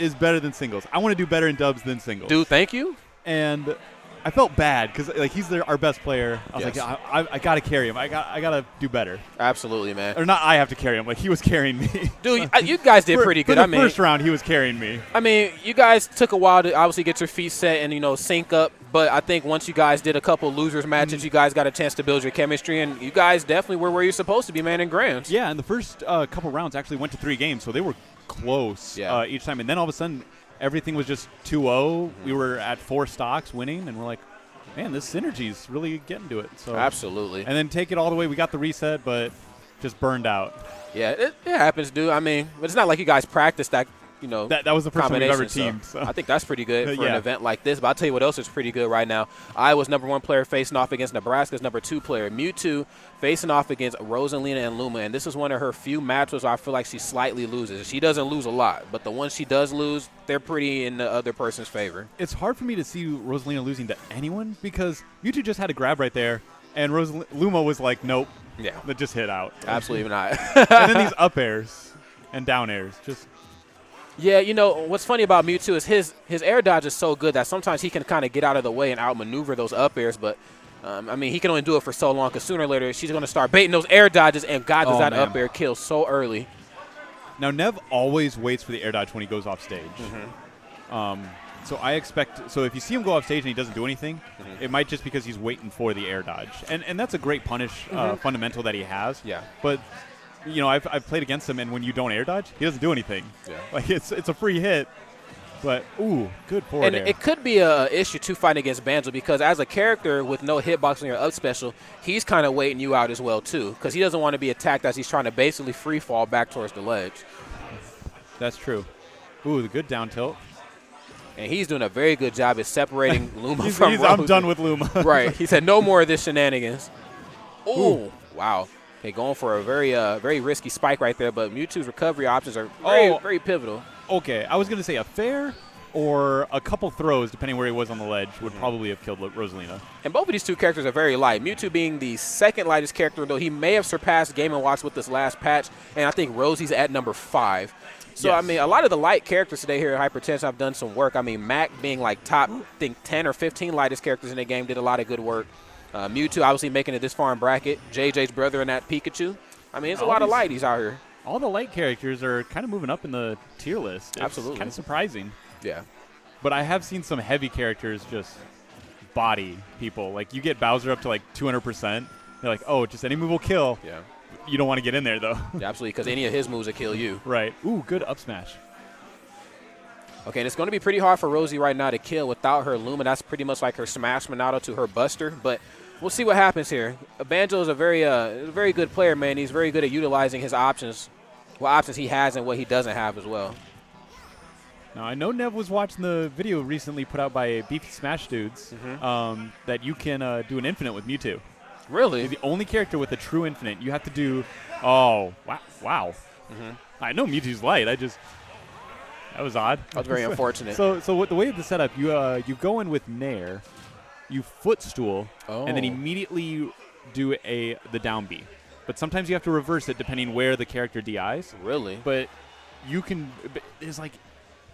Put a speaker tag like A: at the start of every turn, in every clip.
A: is better than singles. I want to do better in dubs than singles.
B: Dude, thank you.
A: And I felt bad because like he's our best player. I was
B: Yes.
A: like, I got to carry him. I got to do better.
B: Absolutely, man.
A: Or not I have to carry him. Like he was carrying me.
B: Dude, you guys did pretty good.
A: For the first round, he was carrying me.
B: I mean, you guys took a while to obviously get your feet set and, sync up. But I think once you guys did a couple losers matches, you guys got a chance to build your chemistry. And you guys definitely were where you're supposed to be, man, in grands.
A: Yeah, and the first couple rounds actually went to 3 games. So they were close each time. And then all of a sudden, everything was just 2-0. We were at 4 stocks winning. And we're like, man, this synergy's really getting to it. So
B: Absolutely.
A: And then take it all the way. We got the reset, but just burned out.
B: Yeah, it happens, dude. I mean, but it's not like you guys practiced that,
A: That was the first time we've ever teamed. So.
B: I think that's pretty good for an event like this. But I'll tell you what else is pretty good right now. Iowa's #1 player facing off against Nebraska's #2 player. Mewtwo facing off against Rosalina and Luma. And this is one of her few matches where I feel like she slightly loses. She doesn't lose a lot, but the ones she does lose, they're pretty in the other person's favor.
A: It's hard for me to see Rosalina losing to anyone because Mewtwo just had a grab right there, and Luma was like, nope.
B: Yeah.
A: That just hit out.
B: Absolutely not.
A: And then these up airs and down airs. Just.
B: Yeah, what's funny about Mewtwo is his air dodge is so good that sometimes he can kind of get out of the way and outmaneuver those up airs, but he can only do it for so long because sooner or later she's going to start baiting those air dodges, and God, does that up air kill so early.
A: Now, Nev always waits for the air dodge when he goes off stage. So I expect – so if you see him go off stage and he doesn't do anything, it might just because he's waiting for the air dodge. And that's a great punish fundamental that he has.
B: Yeah.
A: But – I've played against him, and when you don't air dodge, he doesn't do anything.
B: Yeah.
A: Like it's a free hit, but good forward air.
B: And it could be a issue too fighting against Banjo because as a character with no hitbox on your up special, he's kind of waiting you out as well too because he doesn't want to be attacked as he's trying to basically free fall back towards the ledge.
A: That's true. Ooh, the good down tilt.
B: And he's doing a very good job at separating Luma from Rosie.
A: I'm done with Luma.
B: Right. He said no more of this shenanigans. Ooh. Wow. Okay, going for a very risky spike right there, but Mewtwo's recovery options are very pivotal.
A: Okay, I was going to say a fair or a couple throws, depending where he was on the ledge, would probably have killed Rosalina.
B: And both of these two characters are very light. Mewtwo being the second lightest character, though he may have surpassed Game & Watch with this last patch, and I think Rosie's at #5. So,
A: yes.
B: I mean, a lot of the light characters today here at Hypertension have done some work. I mean, Mac being like top, I think, 10 or 15 lightest characters in the game did a lot of good work. Mewtwo obviously making it this far in bracket. JJ's brother in that Pikachu. I mean, it's a lot of lighties out here.
A: All the light characters are kind of moving up in the tier list. It's
B: Absolutely.
A: kind of surprising.
B: Yeah.
A: But I have seen some heavy characters just body people. Like, you get Bowser up to, like, 200%. They're like, oh, just any move will kill.
B: Yeah.
A: You don't want to get in there, though.
B: Yeah, absolutely, because any of his moves will kill you.
A: Right. Ooh, good up smash.
B: Okay, and it's going to be pretty hard for Rosie right now to kill without her Luma. That's pretty much like her Smash Monado to her Buster. But we'll see what happens here. Banjo is a very good player, man. He's very good at utilizing his options, what options he has and what he doesn't have as well.
A: Now, I know Nev was watching the video recently put out by Beefy Smash Dudes that you can do an infinite with Mewtwo.
B: Really?
A: You're the only character with a true infinite. You have to do – oh, wow. I know Mewtwo's light. That was odd.
B: That was very unfortunate.
A: So the way of the setup, you go in with Nair, you footstool, and then immediately do the down B. But sometimes you have to reverse it depending where the character DIs.
B: Really?
A: But you can – there's like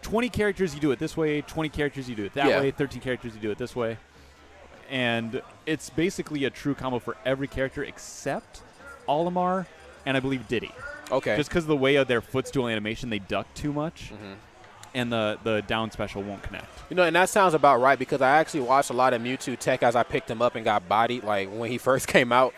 A: 20 characters you do it this way, 20 characters you do it that way, 13 characters you do it this way. And it's basically a true combo for every character except Olimar and I believe Diddy.
B: Okay.
A: Just because of the way of their footstool animation, they duck too much. And the down special won't connect.
B: And that sounds about right because I actually watched a lot of Mewtwo tech as I picked him up and got bodied, like when he first came out.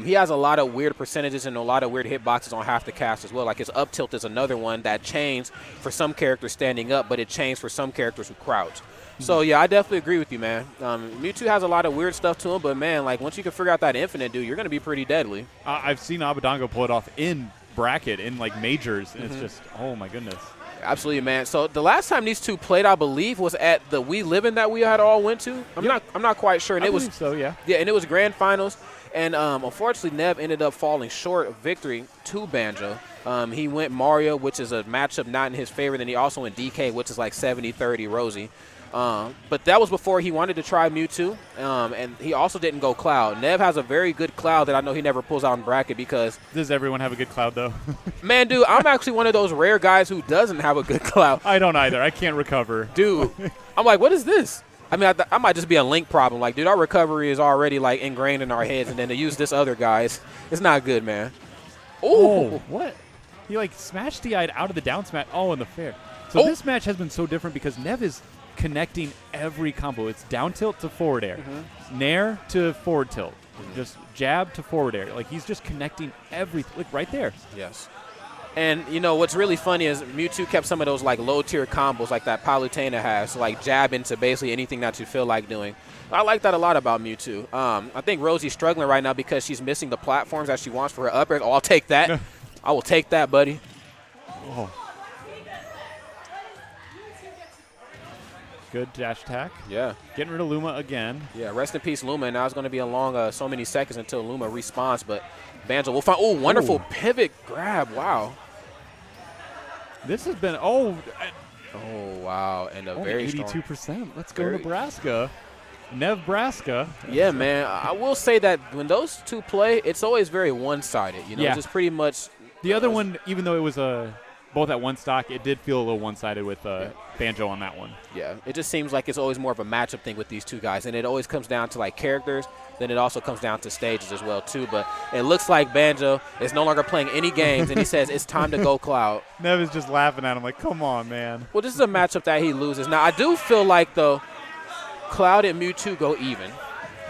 B: He has a lot of weird percentages and a lot of weird hitboxes on half the cast as well. Like his up tilt is another one that changed for some characters standing up, but it changed for some characters who crouch. So, yeah, I definitely agree with you, man. Mewtwo has a lot of weird stuff to him, but, man, like once you can figure out that infinite, dude, you're going to be pretty deadly.
A: I've seen Abadango pull it off in bracket, in, like, majors, and it's just, oh, my goodness.
B: Absolutely, man. So the last time these two played, I believe, was at the We Livin' that we had all went to. I'm not quite sure. And
A: I believe so, yeah.
B: Yeah, and it was grand finals. And unfortunately, Nev ended up falling short of victory to Banjo. He went Mario, which is a matchup not in his favor. Then he also went DK, which is like 70-30 Rosie. But that was before he wanted to try Mewtwo, and he also didn't go Cloud. Nev has a very good Cloud that I know he never pulls out in bracket because –
A: Does everyone have a good Cloud, though?
B: Man, dude, I'm actually one of those rare guys who doesn't have a good Cloud.
A: I don't either. I can't recover.
B: Dude, I'm like, what is this? I mean, I might just be a link problem. Like, dude, our recovery is already, like, ingrained in our heads, and then to use this other guy, it's not good, man. Ooh.
A: Oh, what? He, like, smashed DI'd out of the down smash. Oh, in the fair. So this match has been so different because Nev is connecting every combo. It's down tilt to forward air, nair to forward tilt, just jab to forward air. Like, he's just connecting everything, like, right there.
B: Yes. And, you know, what's really funny is Mewtwo kept some of those, like, low-tier combos like that Palutena has, so, like, jab into basically anything that you feel like doing. I like that a lot about Mewtwo. I think Rosie's struggling right now because she's missing the platforms that she wants for her up air. Oh, I'll take that. I will take that, buddy.
A: Oh. Good dash attack.
B: Yeah.
A: Getting rid of Luma again.
B: Yeah, rest in peace, Luma. Now it's going to be a long so many seconds until Luma respawns, but Banjo will find – oh, wonderful pivot grab. Wow.
A: This has been –
B: oh, wow. And a very
A: 82%.
B: Strong.
A: Let's go Nebraska. Nebraska.
B: Yeah, man. I will say that when those two play, it's always very one-sided. You know, just pretty much –
A: The other one, even though it was both at one stock, it did feel a little one-sided with Banjo on that one.
B: Yeah, it just seems like it's always more of a matchup thing with these two guys, and it always comes down to, like, characters. Then it also comes down to stages as well, too. But it looks like Banjo is no longer playing any games, and he says it's time to go Cloud.
A: Nev is just laughing at him like, come on, man.
B: Well, this is a matchup that he loses. Now, I do feel like, though, Cloud and Mewtwo go even.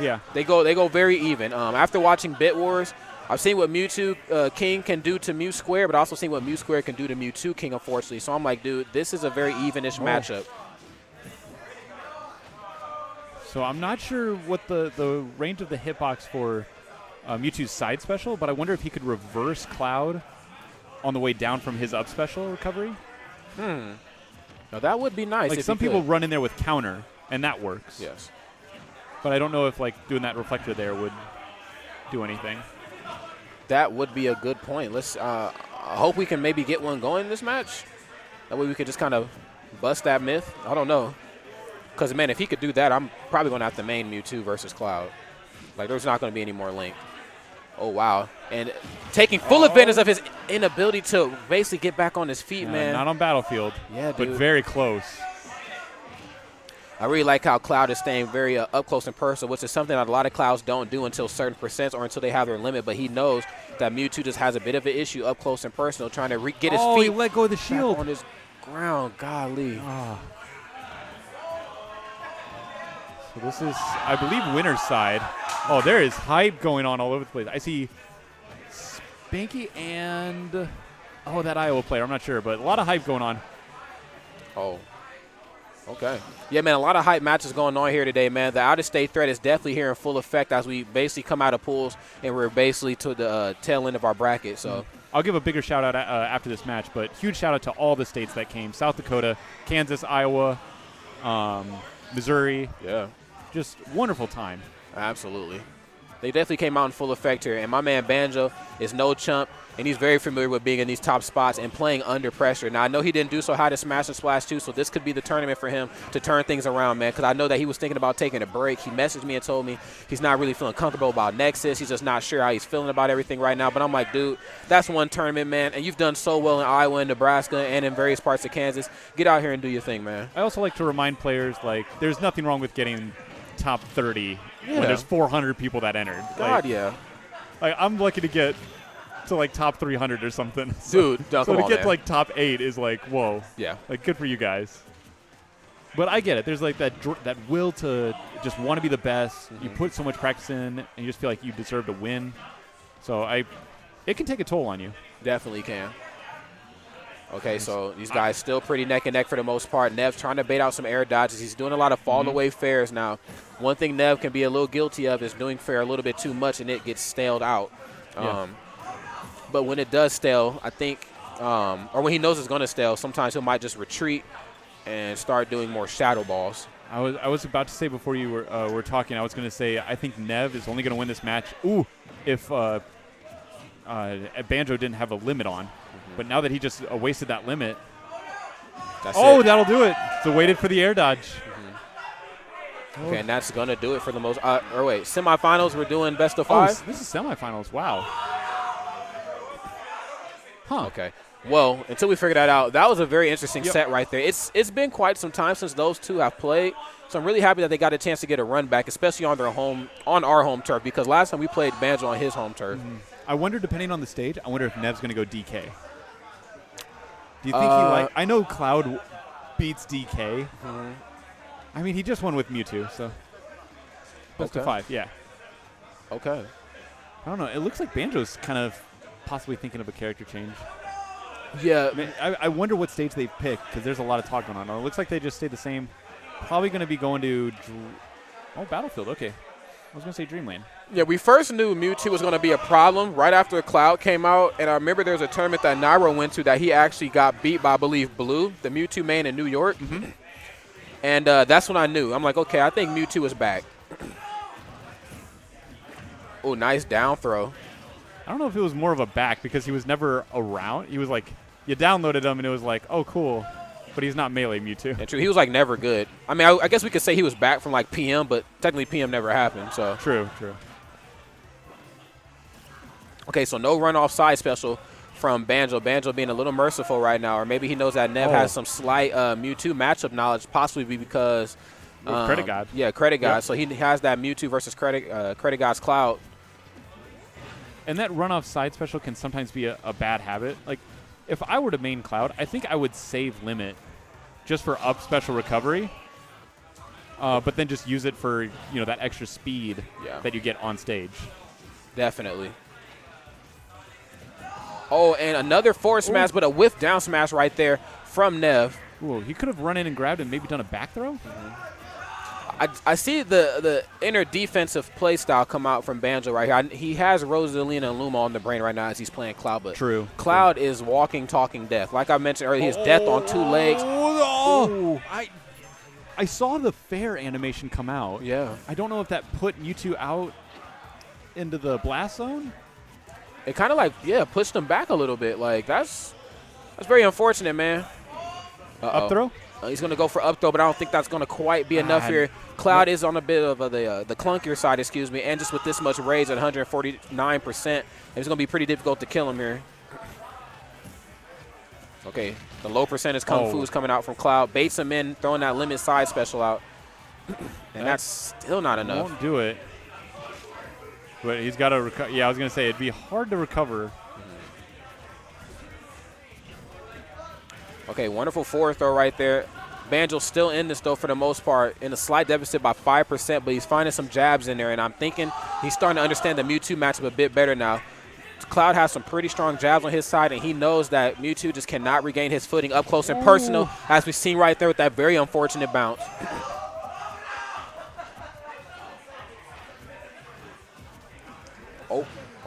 A: Yeah.
B: They go very even. After watching Bit Wars, I've seen what Mewtwo King can do to Mew Square, but also seen what Mew Square can do to Mewtwo King, unfortunately. So I'm like, dude, this is a very evenish matchup.
A: So I'm not sure what the range of the hitbox for Mewtwo's side special, but I wonder if he could reverse Cloud on the way down from his up special recovery.
B: Now, that would be nice.
A: Like, some people run in there with counter, and that works.
B: Yes.
A: But I don't know if, like, doing that reflector there would do anything.
B: That would be a good point. Let's I hope we can maybe get one going in this match. That way we could just kind of bust that myth. I don't know. Because, man, if he could do that, I'm probably going to have to main Mewtwo versus Cloud. Like, there's not going to be any more link. Oh, wow. And taking full advantage of his inability to basically get back on his feet, man.
A: Not on Battlefield.
B: Yeah, dude.
A: But very close.
B: I really like how Cloud is staying very up close and personal, which is something that a lot of Clouds don't do until certain percents or until they have their limit. But he knows that Mewtwo just has a bit of an issue up close and personal, trying to get his feet
A: he let go of the shield
B: on his ground. Golly.
A: So this is, I believe, winner's side. Oh, there is hype going on all over the place. I see Spanky and, that Iowa player. I'm not sure, but a lot of hype going on.
B: Oh. Okay. Yeah, man, a lot of hype matches going on here today, man. The out-of-state threat is definitely here in full effect as we basically come out of pools and we're basically to the tail end of our bracket. So
A: I'll give a bigger shout-out after this match, but huge shout-out to all the states that came. South Dakota, Kansas, Iowa, Missouri.
B: Yeah.
A: Just wonderful time.
B: Absolutely. They definitely came out in full effect here. And my man Banjo is no chump, and he's very familiar with being in these top spots and playing under pressure. Now, I know he didn't do so high to Smash and Splash 2, so this could be the tournament for him to turn things around, man, because I know that he was thinking about taking a break. He messaged me and told me he's not really feeling comfortable about Nexus. He's just not sure how he's feeling about everything right now. But I'm like, dude, that's one tournament, man, and you've done so well in Iowa and Nebraska and in various parts of Kansas. Get out here and do your thing, man.
A: I also like to remind players, like, there's nothing wrong with getting top 30 when there's 400 people that entered.
B: God, yeah.
A: Like, I'm lucky to get to, like, top 300 or something.
B: Dude,
A: so to get to, like, top 8 is like, whoa.
B: Yeah.
A: Like, good for you guys. But I get it. There's, like, that will to just want to be the best. You put so much practice in, and you just feel like you deserve to win. So it can take a toll on you.
B: Definitely can. Okay, so these guys still pretty neck and neck for the most part. Nev's trying to bait out some air dodges. He's doing a lot of fall-away fairs now. One thing Nev can be a little guilty of is doing fair a little bit too much, and it gets staled out. But when it does stale, I think, or when he knows it's going to stale, sometimes he might just retreat and start doing more shadow balls.
A: I was about to say before you were talking, I was going to say I think Nev is only going to win this match if Banjo didn't have a limit on. But now that he just wasted that limit, that'll do it. So waited for the air dodge.
B: Okay, and that's going to do it for the most or wait, semifinals, we're doing best of 5?
A: This is semifinals. Wow. Huh.
B: Okay. Well, until we figure that out, that was a very interesting set right there. It's been quite some time since those two have played, so I'm really happy that they got a chance to get a run back, especially on our home turf, because last time we played Banjo on his home turf.
A: I wonder, depending on the stage, I wonder if Nev's going to go DK. Do you think I know Cloud beats DK. I mean, he just won with Mewtwo, so best of 5, yeah.
B: Okay.
A: I don't know. It looks like Banjo's kind of possibly thinking of a character change.
B: Yeah.
A: I wonder what stage they picked, because there's a lot of talk going on. It looks like they just stayed the same. Probably going to be going to Battlefield. Okay. I was going to say Dreamland.
B: Yeah, we first knew Mewtwo was going to be a problem right after Cloud came out, and I remember there was a tournament that Nairo went to that he actually got beat by, I believe, Blue, the Mewtwo main in New York. And that's when I knew. I'm like, okay, I think Mewtwo is back. Oh, nice down throw.
A: I don't know if it was more of a back because he was never around. He was like, you downloaded him, and it was like, oh, cool. But he's not melee Mewtwo.
B: Yeah, true. He was like never good. I mean, I guess we could say he was back from like PM, but technically PM never happened. So
A: True.
B: Okay, so no runoff side special from Banjo. Banjo being a little merciful right now, or maybe he knows that Nev has some slight Mewtwo matchup knowledge, possibly because
A: Credit God.
B: Yeah, Credit God. So he has that Mewtwo versus Credit God's Cloud.
A: And that runoff side special can sometimes be a bad habit. Like, if I were to main Cloud, I think I would save Limit just for up special recovery, but then just use it for, that extra speed that you get on stage.
B: Definitely. Oh, and another forward smash, but a whiff down smash right there from Nev.
A: Ooh, he could have run in and grabbed and maybe done a back throw.
B: I see the inner defensive play style come out from Banjo right here. He has Rosalina and Luma on the brain right now as he's playing Cloud, but Cloud is walking, talking death. Like I mentioned earlier, he's death on 2 legs.
A: I saw the fair animation come out.
B: Yeah.
A: I don't know if that put Mewtwo out into the blast zone.
B: It kind of pushed him back a little bit. Like that's very unfortunate, man.
A: Up throw?
B: He's going to go for up throw, but I don't think that's going to quite be enough here. Cloud is on a bit of the clunkier side, and just with this much rage at 149%, it's going to be pretty difficult to kill him here. Okay, the low percentage Kung Fu is coming out from Cloud. Baits him in, throwing that limit side special out. And that's still not enough.
A: Won't do it. But he's got to recover. Yeah, I was going to say, it'd be hard to recover.
B: Okay, wonderful forward throw right there. Banjo's still in this, though, for the most part, in a slight deficit by 5%, but he's finding some jabs in there, and I'm thinking he's starting to understand the Mewtwo matchup a bit better now. Cloud has some pretty strong jabs on his side, and he knows that Mewtwo just cannot regain his footing up close and personal, as we've seen right there with that very unfortunate bounce.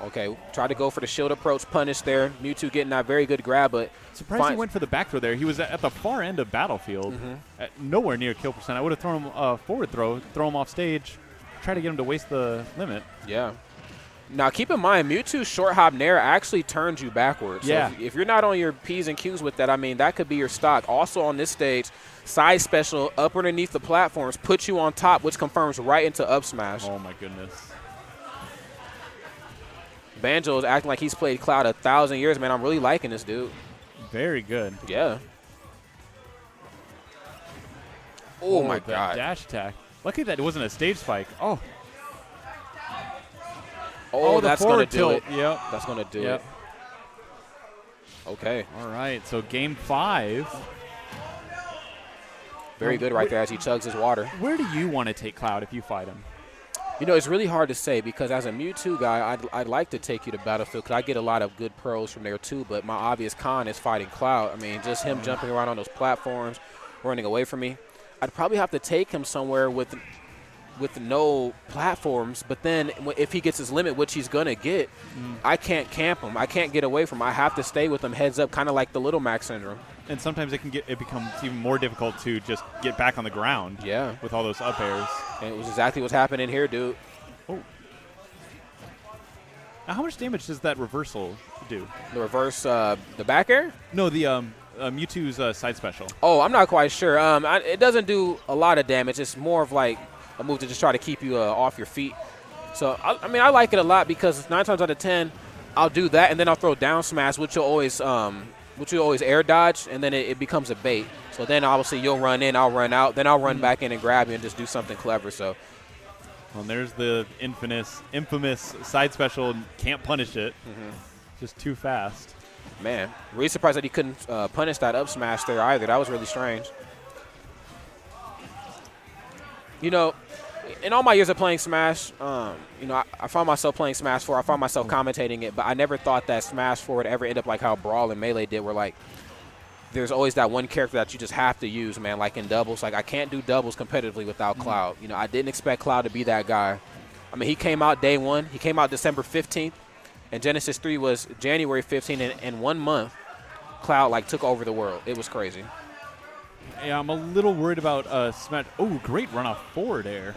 B: Okay, tried to go for the shield approach punish there. Mewtwo getting that very good grab, but
A: surprised he went for the back throw there. He was at the far end of Battlefield, at nowhere near kill percent. I would have thrown him a forward throw him off stage, try to get him to waste the limit.
B: Yeah. Now, keep in mind, Mewtwo's short hop nair actually turns you backwards.
A: Yeah.
B: So if you're not on your P's and Q's with that, I mean, that could be your stock. Also on this stage, side special up underneath the platforms puts you on top, which confirms right into up smash.
A: Oh, my goodness.
B: Banjo is acting like he's played Cloud 1,000 years, man. I'm really liking this dude.
A: Very good.
B: Yeah. Oh my God.
A: Dash attack. Lucky that it wasn't a stage spike. Oh,
B: that's going to do it.
A: Yep.
B: That's going to do it. Okay.
A: All right, so game 5.
B: Very good right there as he chugs his water.
A: Where do you want to take Cloud if you fight him?
B: It's really hard to say because as a Mewtwo guy, I'd like to take you to Battlefield because I get a lot of good pros from there too, but my obvious con is fighting Cloud. I mean, just him jumping around on those platforms, running away from me. I'd probably have to take him somewhere with no platforms, but then if he gets his limit, which he's going to get, I can't camp him. I can't get away from him. I have to stay with him heads up, kind of like the Little Mac syndrome.
A: And sometimes it becomes even more difficult to just get back on the ground.
B: Yeah.
A: With all those up airs.
B: And it was exactly what's happening here, dude.
A: Oh. Now, how much damage does that reversal do?
B: The reverse, the back air?
A: No, the Mewtwo's side special.
B: Oh, I'm not quite sure. It doesn't do a lot of damage. It's more of like a move to just try to keep you off your feet. So, I mean, I like it a lot because 9 times out of 10, I'll do that, and then I'll throw down smash, which you'll always air dodge, and then it becomes a bait. So then, obviously, you'll run in, I'll run out, then I'll run back in and grab you and just do something clever. So,
A: well, there's the infamous side special. Can't punish it. Just too fast.
B: Man, really surprised that he couldn't punish that up smash there either. That was really strange. You know, in all my years of playing Smash, you know, I found myself playing Smash 4. I found myself commentating it, but I never thought that Smash 4 would ever end up like how Brawl and Melee did, where, like, there's always that one character that you just have to use, man, like in doubles. Like, I can't do doubles competitively without Cloud. You know, I didn't expect Cloud to be that guy. I mean, he came out day 1. He came out December 15th, and Genesis 3 was January 15th, and in 1 month, Cloud, like, took over the world. It was crazy.
A: Yeah, I'm a little worried about Smash. Oh, great run off forward air.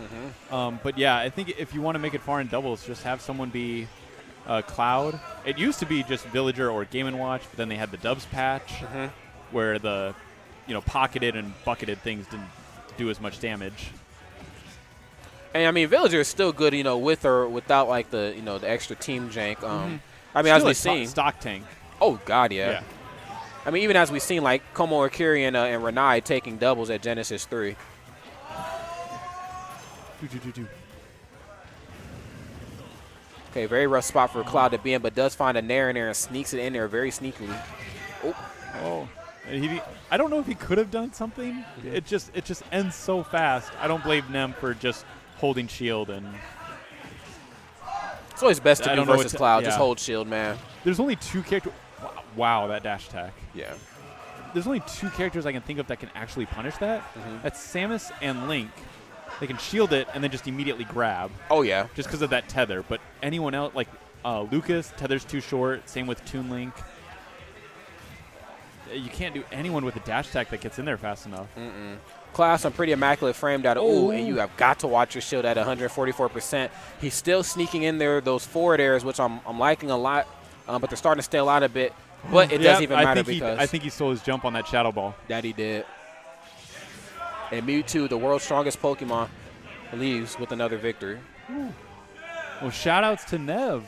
A: But yeah, I think if you want to make it far in doubles, just have someone be Cloud. It used to be just Villager or Game & Watch, but then they had the Dubs patch where the pocketed and bucketed things didn't do as much damage.
B: And I mean, Villager is still good, with or without like the the extra team jank. I mean, as we've seen,
A: stock tank.
B: Oh God, yeah. I mean, even as we've seen, like Como Akiri and Renai taking doubles at Genesis 3. Okay, very rough spot for Cloud to be in, but does find a Nair in there and sneaks it in there very sneakily.
A: Oh. I don't know if he could have done something. It just ends so fast. I don't blame Nem for just holding shield, and
B: it's always best to do versus Cloud. Just hold shield, man.
A: There's only 2 characters. Wow, that dash attack.
B: Yeah.
A: There's only 2 characters I can think of that can actually punish that. That's Samus and Link. They can shield it and then just immediately grab.
B: Oh, yeah.
A: Just because of that tether. But anyone else, like Lucas, tether's too short. Same with Toon Link. You can't do anyone with a dash attack that gets in there fast enough.
B: Cloud, some pretty immaculate framed out. And you have got to watch your shield at 144%. He's still sneaking in there those forward airs, which I'm liking a lot. But they're starting to stale out a bit. But it doesn't even matter because
A: I think he stole his jump on that Shadow Ball.
B: That he did. And Mewtwo, the world's strongest Pokemon, leaves with another victory.
A: Well, shout-outs to Nev.